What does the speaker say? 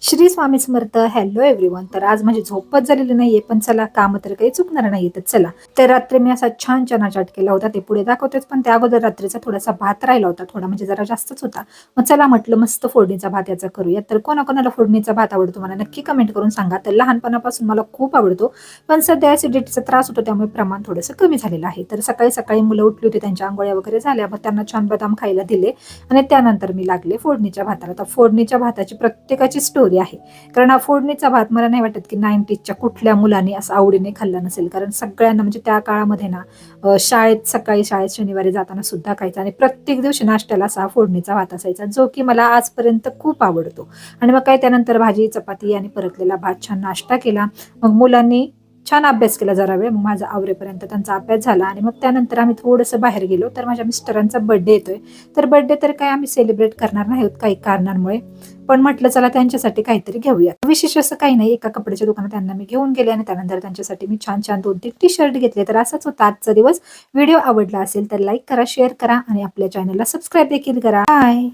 Shri Swami Samarth. Hello everyone. तर आज माझी झोपच झालेली नाहीये, पण चला काम तर काही चुकणार नाहीये. तर चला, तर रात्री मी असा छान चना चाट केला होता, ते पुढे दाखवतेच. पण त्या अगोदर रात्रीचा थोडासा भात राहिला होता, थोडा म्हणजे जरा जास्तच होता. मग चला म्हटलं मस्त फोडणीचा भात याचा करूया. तर कोणाकोणाला फोडणीचा भात आवडतो मला नक्की कमेंट करून सांगा. तर लहानपणापासून मला खूप आवडतो, पण सध्या ऍसिडिटीचा त्रास होतो, त्यामुळे प्रमाण थोडंसं कमी झालेलं आहे. तर सकाळी सकाळी मुलं उठली होती, त्यांच्या आंघोळ्या वगैरे झाल्या, मग त्यांना छान बदाम खायला दिले आणि त्यानंतर मी लागले फोडणीच्या भाताला. तर फोडणीच्या भाताची प्रत्येकाची स्टोरी आहे, कारण हा फोडणीचा भात मला नाही वाटत की 90च्या कुठल्या मुलांनी असं आवडीने खाल्ला नसेल. कारण सगळ्यांना म्हणजे त्या काळामध्ये ना शाळेत सकाळी शाळेत शनिवारी जाताना सुद्धा खायचा आणि प्रत्येक दिवशी नाश्त्याला असा फोडणीचा भात असायचा, जो की मला आजपर्यंत खूप आवडतो. आणि मग काय त्यानंतर भाजी चपाती आणि परतलेला भात छान नाश्ता केला. मग मुलांनी छान अभ्यास केला जरा वेळ, मग माझा आवरेपर्यंत त्यांचा अभ्यास झाला आणि मग त्यानंतर आम्ही थोडंसं बाहेर गेलो. तर माझ्या मिस्टरांचा बर्थडे येतोय. तर बर्थडे तर काय आम्ही सेलिब्रेट करणार नाही आहोत काही कारणांमुळे, पण म्हटलं चला त्यांच्यासाठी काहीतरी घेऊया. विशेष असं काही नाही, एका कपड्याच्या दुकानात त्यांना मी घेऊन गेले आणि त्यानंतर त्यांच्यासाठी मी छान छान 2-3 टी शर्ट घेतले. तर असाच होता आजचा दिवस. व्हिडिओ आवडला असेल तर लाईक करा, शेअर करा आणि आपल्या चॅनलला सबस्क्राईब देखील करा. बाय.